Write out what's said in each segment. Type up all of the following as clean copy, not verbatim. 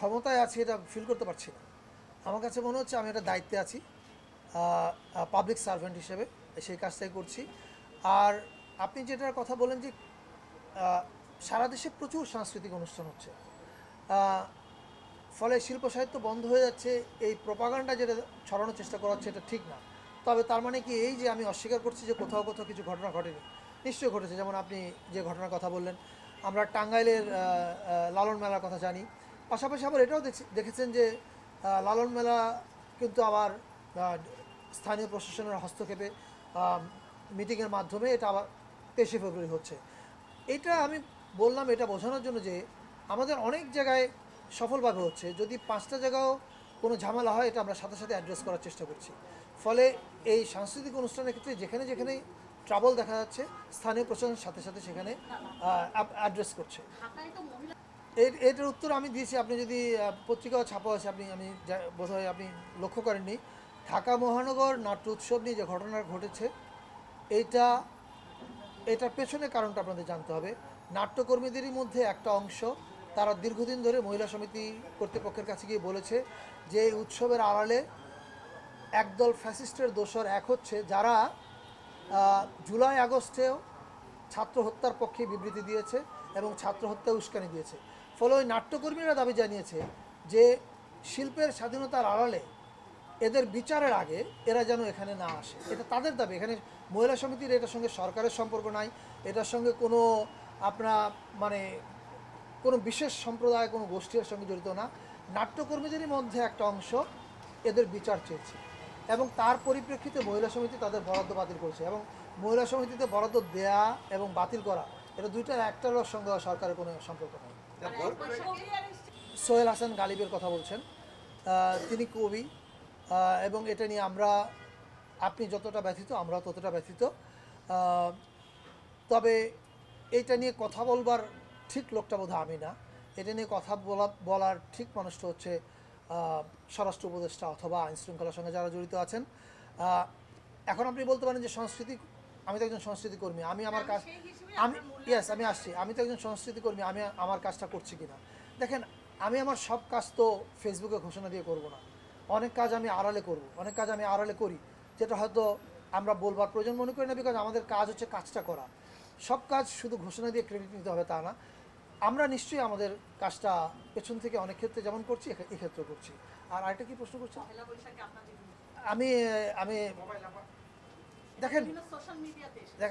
ক্ষমতায় আছি এটা ফিল করতে পারছি না। আমার কাছে মনে হচ্ছে আমি একটা দায়িত্বে আছি, পাবলিক সার্ভেন্ট হিসেবে সেই কাজটাই করছি। আর আপনি যেটার কথা বলেন যে সারা দেশে প্রচুর সাংস্কৃতিক অনুষ্ঠান হচ্ছে, আহ, ফলে শিল্প সাহিত্য বন্ধ হয়ে যাচ্ছে, এই প্রপাগান্ডা যেটা ছড়ানোর চেষ্টা করা হচ্ছে এটা ঠিক না। তবে তার মানে কি এই যে আমি অস্বীকার করছি যে কোথাও কোথাও কিছু ঘটনা ঘটেনি? নিশ্চয়ই ঘটেছে। যেমন আপনি যে ঘটনার কথা বললেন, আমরা টাঙ্গাইলের লালন মেলার কথা জানি। পাশাপাশি আবার এটাও দেখেছেন যে লালন মেলা কিন্তু আবার স্থানীয় প্রশাসনের হস্তক্ষেপে মিটিংয়ের মাধ্যমে এটা আবার 23শে ফেব্রুয়ারি হচ্ছে। এটা আমি বললাম এটা বোঝানোর জন্য যে আমাদের অনেক জায়গায় সফলভাবে হচ্ছে, যদি 5টা জায়গাও কোনো ঝামেলা হয় এটা আমরা সাথে সাথে অ্যাড্রেস করার চেষ্টা করছি। ফলে এই সাংস্কৃতিক অনুষ্ঠানের ক্ষেত্রে যেখানে যেখানে ট্রাবল দেখা যাচ্ছে, স্থানীয় প্রশাসনের সাথে সাথে সেখানে অ্যাড্রেস করছে। এটার উত্তর আমি দিয়েছি, আপনি যদি পত্রিকাও ছাপা হয়েছে, আমি বোধহয় আপনি লক্ষ্য করেননি। ঢাকা মহানগর নাট্য উৎসব নিয়ে যে ঘটনা ঘটেছে, এইটা এটার পেছনে কারণটা আপনাদের জানতে হবে। নাট্যকর্মীদেরই মধ্যে একটা অংশ তারা দীর্ঘদিন ধরে মহিলা সমিতি কর্তৃপক্ষের কাছে গিয়ে বলেছে যে এই উৎসবের আড়ালে একদল ফ্যাসিস্টের দোসর এক হচ্ছে, যারা জুলাই আগস্টেও ছাত্র হত্যার পক্ষে বিবৃতি দিয়েছে এবং ছাত্র হত্যা উস্কানি দিয়েছে। ফলে ওই নাট্যকর্মীরা দাবি জানিয়েছে যে শিল্পের স্বাধীনতার আড়ালে এদের বিচারের আগে এরা যেন এখানে না আসে। এটা তাদের দাবি। এখানে মহিলা সমিতির এটার সঙ্গে সরকারের সম্পর্ক নাই, এটার সঙ্গে কোনো আপনার মানে কোনো বিশেষ সম্প্রদায় কোনো গোষ্ঠীর সঙ্গে জড়িত না। নাট্যকর্মীদেরই মধ্যে একটা অংশ এদের বিচার চেয়েছে এবং তার পরিপ্রেক্ষিতে মহিলা সমিতি তাদের বরাদ্দ বাতিল করেছে। এবং মহিলা সমিতিতে বরাদ্দ দেয়া এবং বাতিল করা এটা দুইটার একটার সঙ্গে সরকারের কোনো সম্পর্ক নেই। সোহেল হাসান গালিবের কথা বলছেন, তিনি কবি, এবং এটা নিয়ে আপনি যতটা ব্যথিত আমরা ততটা ব্যথিত। তবে এইটা নিয়ে কথা বলবার ঠিক লোকটা বোধহয় আমি না। এটা নিয়ে কথা বলার ঠিক মানুষটা হচ্ছে স্বরাষ্ট্র উপদেষ্টা অথবা আইন শৃঙ্খলার সঙ্গে যারা জড়িত আছেন। এখন আপনি বলতে পারেন যে আমি তো একজন সংস্কৃতি কর্মী, আমি আমার কাজ আমি আসছি, আমি তো একজন সংস্কৃতি কর্মী, আমি আমার কাজটা করছি কিনা। দেখেন, আমি আমার সব কাজ তো ফেসবুকে ঘোষণা দিয়ে করব না। অনেক কাজ আমি আড়ালে করব, অনেক কাজ আমি আড়ালে করি, যেটা হয়তো আমরা বলবার প্রয়োজন মনে করি না, বিকজ আমাদের কাজ হচ্ছে কাজটা করা। সব কাজ শুধু ঘোষণা দিয়ে ক্রেডিট নিতে হবে তা না। আমরা নিশ্চয়ই আমাদের কাজটা পেছন থেকে অনেক ক্ষেত্রে যেমন করছি এক্ষেত্রে করছি। আর আরেকটা কি প্রশ্ন করছেন? আমি আমি দেখেন,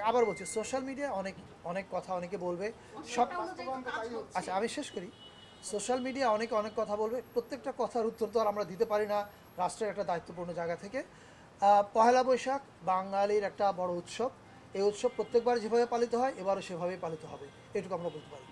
আবার বলছি, সোশ্যাল মিডিয়া অনেক অনেক কথা অনেকে বলবে সব। আচ্ছা, আমি শেষ করি। সোশ্যাল মিডিয়া অনেকে অনেক কথা বলবে, প্রত্যেকটা কথার উত্তর তো আর আমরা দিতে পারি না রাষ্ট্রের একটা দায়িত্বপূর্ণ জায়গা থেকে। পহেলা বৈশাখ বাঙালির একটা বড় উৎসব। এই উৎসব প্রত্যেকবার যেভাবে পালিত হয় এবারও সেভাবেই পালিত হবে, এটুকু আমরা বলতে পারি।